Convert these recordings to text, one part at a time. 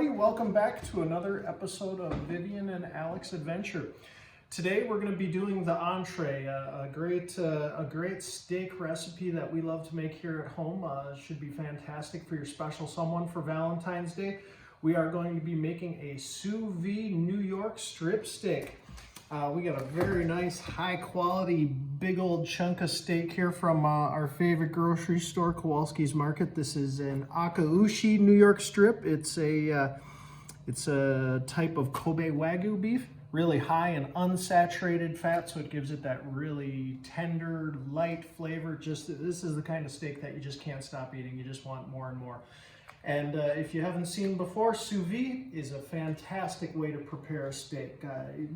everybody, welcome back to another episode of Vivian and Alex Adventure. Today we're going to be doing the entree, a great steak recipe that we love to make here at home. Should be fantastic for your special someone for Valentine's Day. We are going to be making a sous vide New York strip steak. We got a very nice, high quality, big old chunk of steak here from our favorite grocery store, Kowalski's Market. This is an Akaushi New York strip. It's a type of Kobe Wagyu beef, really high in unsaturated fat, so it gives it that really tender, light flavor. This is the kind of steak that you just can't stop eating. You just want more and more. And if you haven't seen before, sous vide is a fantastic way to prepare a steak.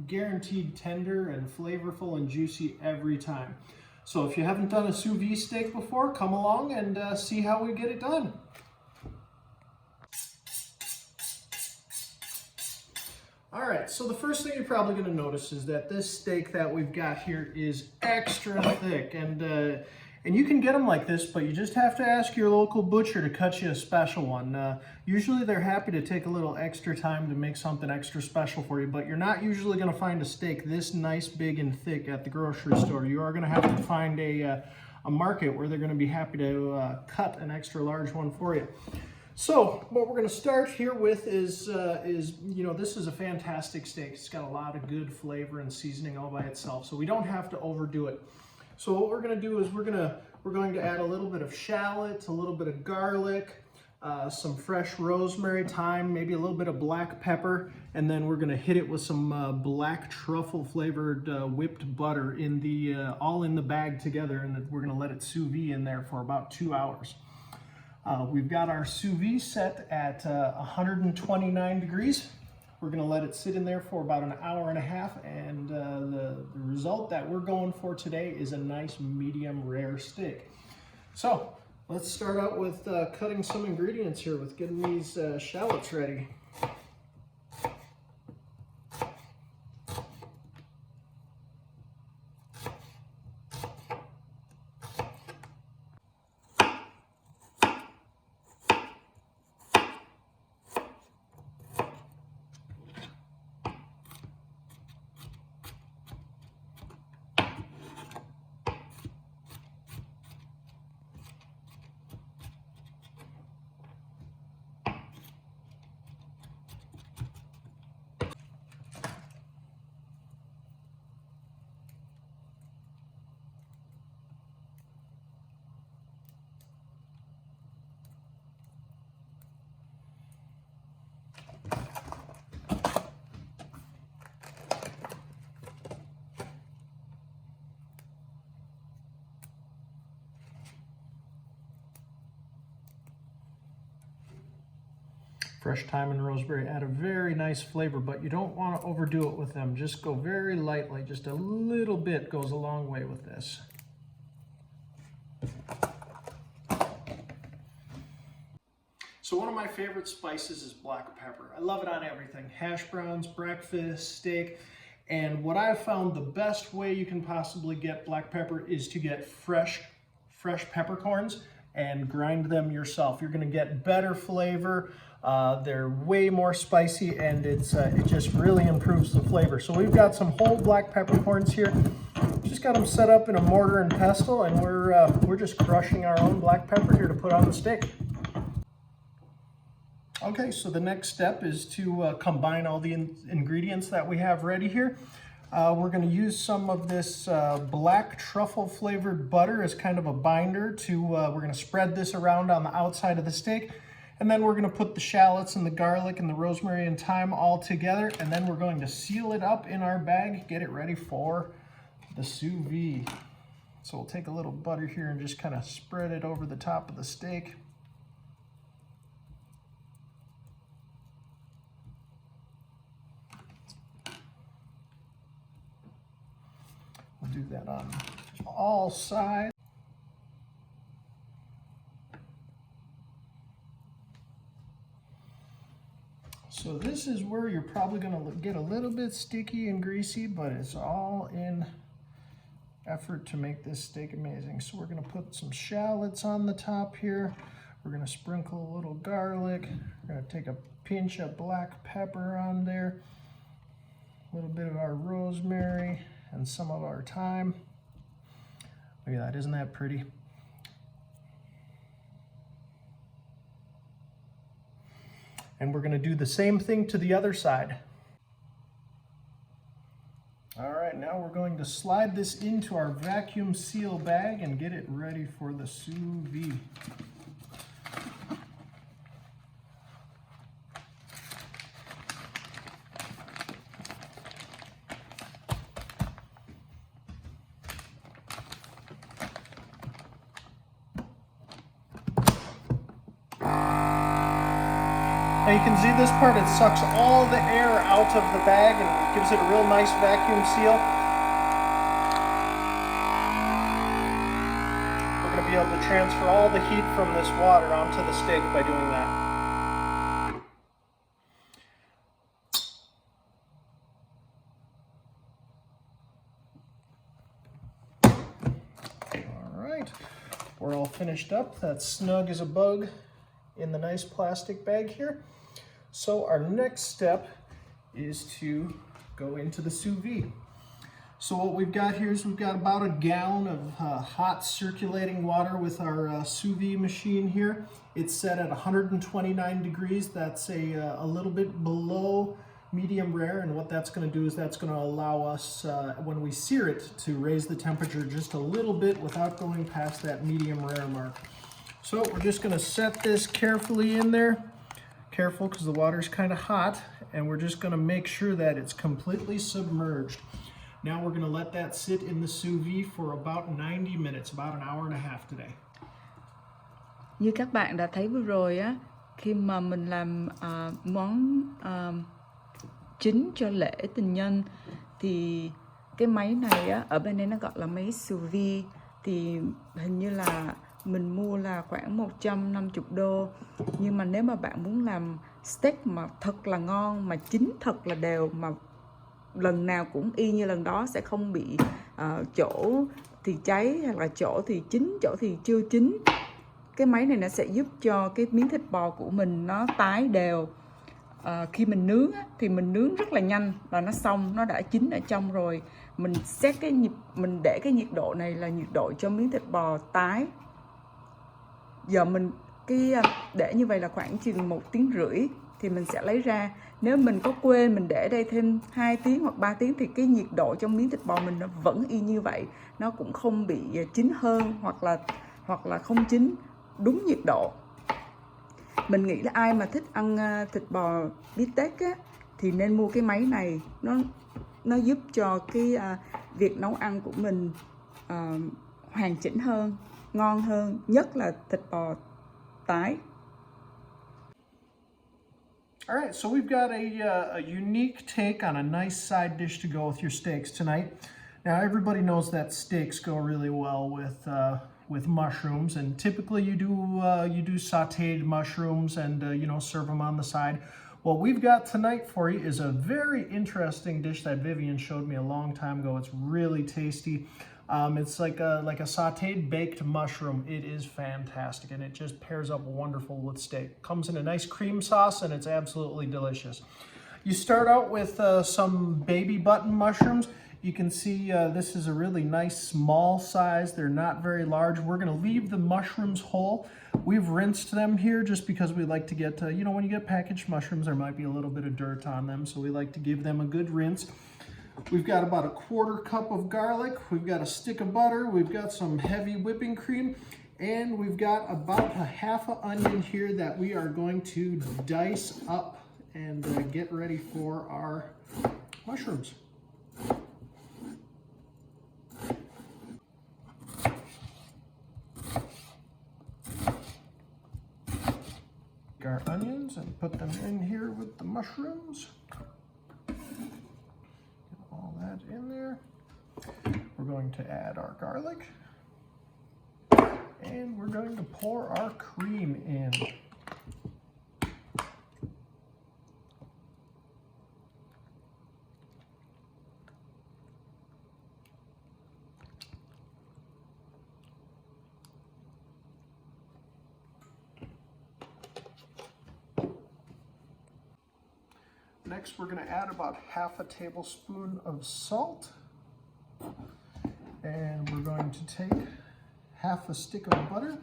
Guaranteed tender and flavorful and juicy every time. So if you haven't done a sous vide steak before, come along and see how we get it done. All right, so the first thing you're probably going to notice is that this steak that we've got here is extra thick, and you can get them like this, but you just have to ask your local butcher to cut you a special one. Usually they're happy to take a little extra time to make something extra special for you, but you're not usually going to find a steak this nice, big, and thick at the grocery store. You are going to have to find a market where they're going to be happy to cut an extra large one for you. So what we're going to start here with is this is a fantastic steak. It's got a lot of good flavor and seasoning all by itself, so we don't have to overdo it. So what we're going to do is we're going to add a little bit of shallot, a little bit of garlic, some fresh rosemary, thyme, maybe a little bit of black pepper, and then we're going to hit it with some black truffle flavored whipped butter all in the bag together, and we're going to let it sous vide in there for about 2 hours. We've got our sous vide set at 129 degrees. We're going to let it sit in there for about an hour and a half, and the result that we're going for today is a nice medium rare steak. So let's start out with cutting some ingredients here with getting these shallots ready. Fresh thyme and rosemary add a very nice flavor, but you don't want to overdo it with them. Just go very lightly. Just a little bit goes a long way with this. So one of my favorite spices is black pepper. I love it on everything. Hash browns, breakfast, steak. And what I've found the best way you can possibly get black pepper is to get fresh peppercorns and grind them yourself. You're going to get better flavor. They're way more spicy, and it just really improves the flavor. So we've got some whole black peppercorns here. Just got them set up in a mortar and pestle, and we're just crushing our own black pepper here to put on the steak. Okay, so the next step is to combine all the ingredients that we have ready here. We're going to use some of this black truffle flavored butter as kind of a binder we're going to spread this around on the outside of the steak. And then we're going to put the shallots and the garlic and the rosemary and thyme all together. And then we're going to seal it up in our bag, get it ready for the sous vide. So we'll take a little butter here and just kind of spread it over the top of the steak. We'll do that on all sides. So this is where you're probably going to get a little bit sticky and greasy, but it's all in effort to make this steak amazing. So we're going to put some shallots on the top here. We're going to sprinkle a little garlic. We're going to take a pinch of black pepper on there, a little bit of our rosemary, and some of our thyme. Look at that, isn't that pretty? And we're gonna do the same thing to the other side. All right, now we're going to slide this into our vacuum seal bag and get it ready for the sous vide. Now you can see this part, it sucks all the air out of the bag and gives it a real nice vacuum seal. We're going to be able to transfer all the heat from this water onto the steak by doing that. All right, we're all finished up. That's snug as a bug in the nice plastic bag here. So our next step is to go into the sous vide. So what we've got here is we've got about a gallon of hot circulating water with our sous vide machine here. It's set at 129 degrees. That's a little bit below medium rare, and what that's going to do is that's going to allow us, when we sear it, to raise the temperature just a little bit without going past that medium rare mark. So we're just going to set this carefully in there. Careful because the water's kind of hot, and we're just going to make sure that it's completely submerged. Now we're going to let that sit in the sous vide for about 90 minutes, about an hour and a half today. Như các bạn đã thấy vừa rồi á, khi mà mình làm món chính cho lễ tình nhân thì cái máy này á, ở bên đây nó gọi là máy sous vide, thì hình như là mình mua là khoảng 150 đô. Nhưng mà nếu mà bạn muốn làm steak mà thật là ngon, mà chín thật là đều, mà lần nào cũng y như lần đó, sẽ không bị chỗ thì cháy hoặc là chỗ thì chín, chỗ thì chưa chín, cái máy này nó sẽ giúp cho cái miếng thịt bò của mình nó tái đều. Khi mình nướng á, thì mình nướng rất là nhanh là nó xong, nó đã chín ở trong rồi. Mình xét cái mình để cái nhiệt độ này là nhiệt độ cho miếng thịt bò tái. Giờ mình để như vậy là khoảng chừng 1 tiếng rưỡi thì mình sẽ lấy ra. Nếu mình có quên mình để đây thêm 2 tiếng hoặc 3 tiếng thì cái nhiệt độ trong miếng thịt bò mình nó vẫn y như vậy, nó cũng không bị chín hơn hoặc là không chín đúng nhiệt độ. Mình nghĩ là ai mà thích ăn thịt bò bít tết á, thì nên mua cái máy này. Nó giúp cho cái việc nấu ăn của mình hoàn chỉnh hơn, ngon hơn, nhất là thịt bò tái. All right, so we've got a unique take on a nice side dish to go with your steaks tonight. Now, everybody knows that steaks go really well with mushrooms, and typically you do sautéed mushrooms and serve them on the side. What we've got tonight for you is a very interesting dish that Vivian showed me a long time ago. It's really tasty. It's like a sautéed baked mushroom. It is fantastic, and it just pairs up wonderful with steak. Comes in a nice cream sauce, and it's absolutely delicious. You start out with some baby button mushrooms. You can see this is a really nice small size. They're not very large. We're going to leave the mushrooms whole. We've rinsed them here just because we like to get, when you get packaged mushrooms, there might be a little bit of dirt on them, so we like to give them a good rinse. We've got about a 1/4 cup of garlic. We've got a stick of butter. We've got some heavy whipping cream. And we've got about a 1/2 onion here that we are going to dice up and get ready for our mushrooms. Our onions and put them in here with the mushrooms. All that in there. We're going to add our garlic, and we're going to pour our cream in. Next, we're going to add about half a tablespoon of salt. And we're going to take half a stick of butter.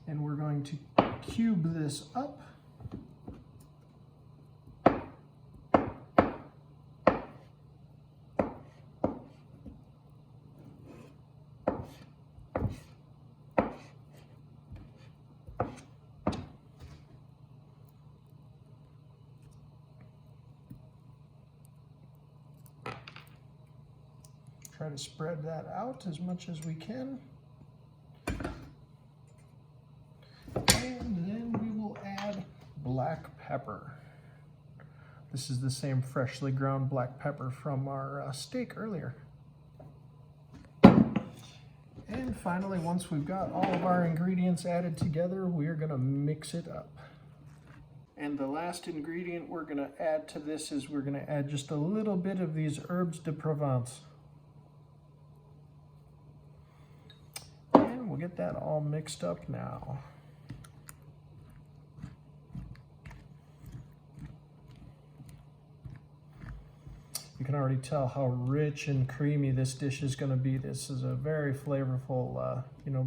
And we're going to cube this up. Try to spread that out as much as we can. And then we will add black pepper. This is the same freshly ground black pepper from our steak earlier. And finally, once we've got all of our ingredients added together, we're gonna mix it up. And the last ingredient we're gonna add to this is we're gonna add just a little bit of these herbes de Provence. And we'll get that all mixed up now. You can already tell how rich and creamy this dish is going to be. This is a very flavorful,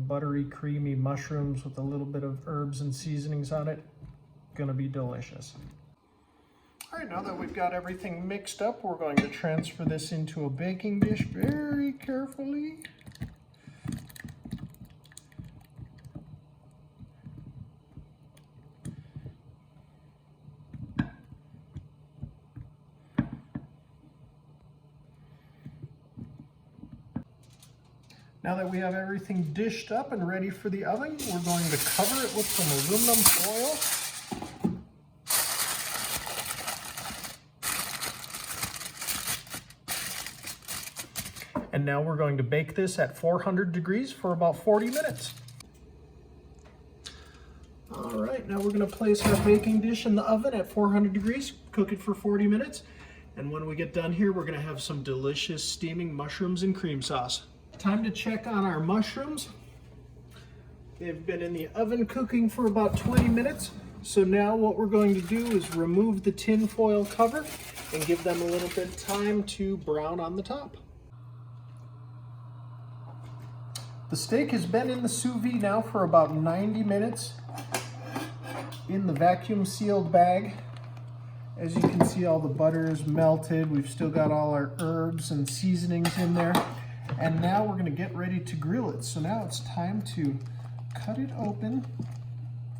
buttery, creamy mushrooms with a little bit of herbs and seasonings on it. Going to be delicious. All right, now that we've got everything mixed up, we're going to transfer this into a baking dish very carefully. Now that we have everything dished up and ready for the oven, we're going to cover it with some aluminum foil. And now we're going to bake this at 400 degrees for about 40 minutes. All right, now we're going to place our baking dish in the oven at 400 degrees, cook it for 40 minutes. And when we get done here, we're going to have some delicious steaming mushrooms and cream sauce. Time to check on our mushrooms. They've been in the oven cooking for about 20 minutes. So now what we're going to do is remove the tin foil cover and give them a little bit of time to brown on the top. The steak has been in the sous vide now for about 90 minutes in the vacuum sealed bag. As you can see, all the butter is melted. We've still got all our herbs and seasonings in there. And now we're going to get ready to grill it. So now it's time to cut it open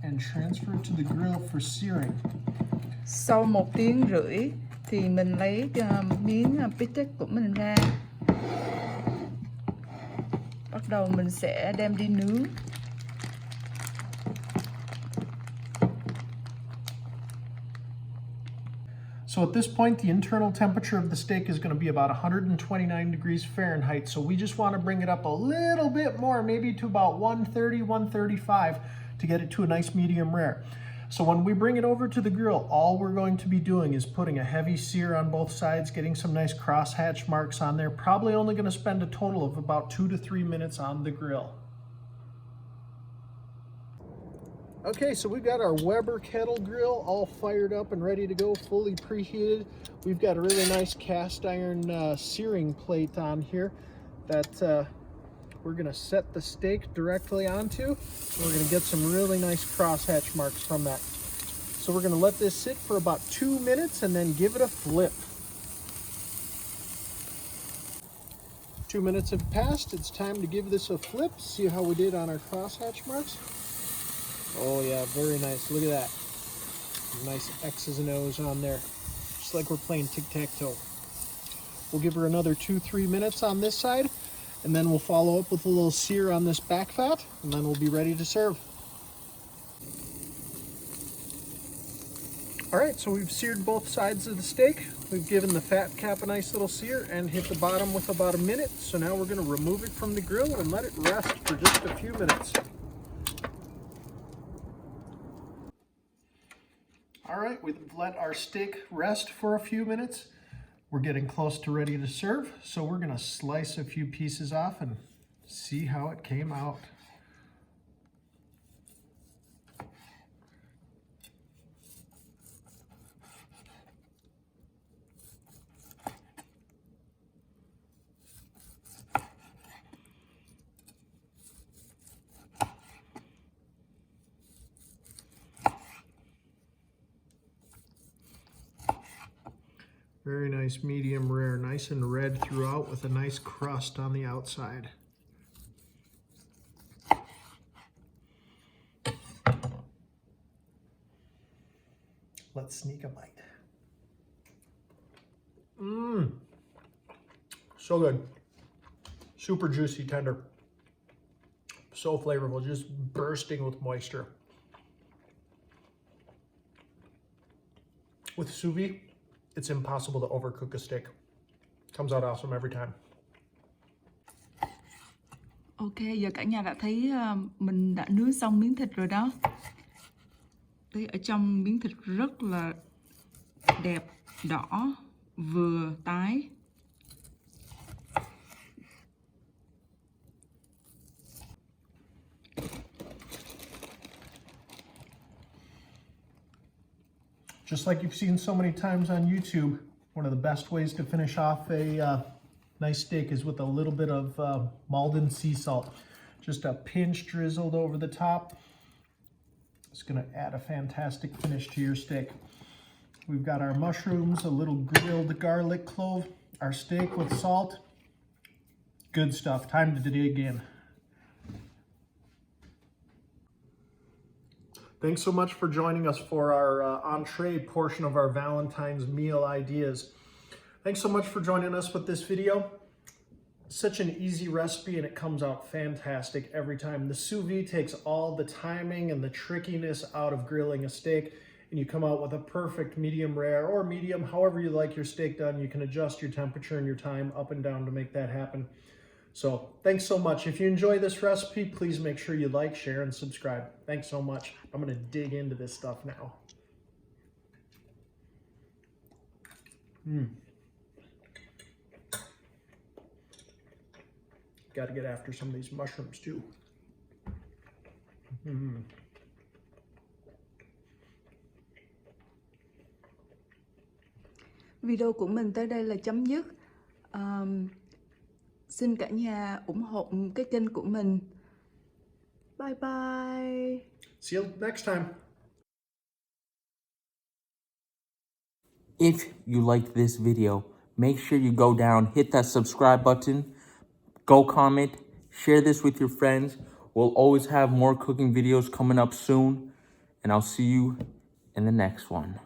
and transfer it to the grill for searing. Sau 1 tiếng rưỡi thì mình lấy miếng Thįt của mình ra. Bắt đầu mình sẽ đem đi nướng. So at this point, the internal temperature of the steak is going to be about 129 degrees Fahrenheit. So we just want to bring it up a little bit more, maybe to about 130, 135 to get it to a nice medium rare. So when we bring it over to the grill, all we're going to be doing is putting a heavy sear on both sides, getting some nice crosshatch marks on there. Probably only going to spend a total of about 2 to 3 minutes on the grill. Okay, so we've got our Weber kettle grill all fired up and ready to go, fully preheated. We've got a really nice cast iron searing plate on here that we're gonna set the steak directly onto. We're gonna get some really nice crosshatch marks from that. So we're gonna let this sit for about 2 minutes and then give it a flip. 2 minutes have passed. It's time to give this a flip. See how we did on our crosshatch marks. Oh yeah, very nice. Look at that. Nice X's and O's on there. Just like we're playing tic-tac-toe. We'll give her another 2-3 minutes on this side, and then we'll follow up with a little sear on this back fat, and then we'll be ready to serve. All right, so we've seared both sides of the steak. We've given the fat cap a nice little sear and hit the bottom with about a minute. So now we're gonna remove it from the grill and let it rest for just a few minutes. All right, we've let our steak rest for a few minutes. We're getting close to ready to serve, so we're gonna slice a few pieces off and see how it came out. Very nice medium rare, nice and red throughout with a nice crust on the outside. Let's sneak a bite. Mmm. So good. Super juicy, tender. So flavorful, just bursting with moisture. With sous vide, it's impossible to overcook a steak. Comes out awesome every time. Ok, giờ cả nhà đã thấy mình đã nướng xong miếng thịt rồi đó. Thấy ở trong miếng thịt rất là đẹp, đỏ, vừa tái. Just like you've seen so many times on YouTube, one of the best ways to finish off a nice steak is with a little bit of Maldon sea salt. Just a pinch drizzled over the top. It's going to add a fantastic finish to your steak. We've got our mushrooms, a little grilled garlic clove, our steak with salt. Good stuff. Time to dig in. Thanks so much for joining us for our entree portion of our Valentine's meal ideas. Thanks so much for joining us with this video. Such an easy recipe and it comes out fantastic every time. The sous vide takes all the timing and the trickiness out of grilling a steak, and you come out with a perfect medium rare or medium, however you like your steak done. You can adjust your temperature and your time up and down to make that happen. So thanks so much. If you enjoy this recipe, please make sure you like, share, and subscribe. Thanks so much. I'm going to dig into this stuff now. Got to get after some of these mushrooms too. Video của mình tới đây là chấm dứt. Xin cả nhà ủng hộ cái kênh của mình. Bye bye. See you next time. If you like this video, make sure you go down, hit that subscribe button, go comment, share this with your friends. We'll always have more cooking videos coming up soon, and I'll see you in the next one.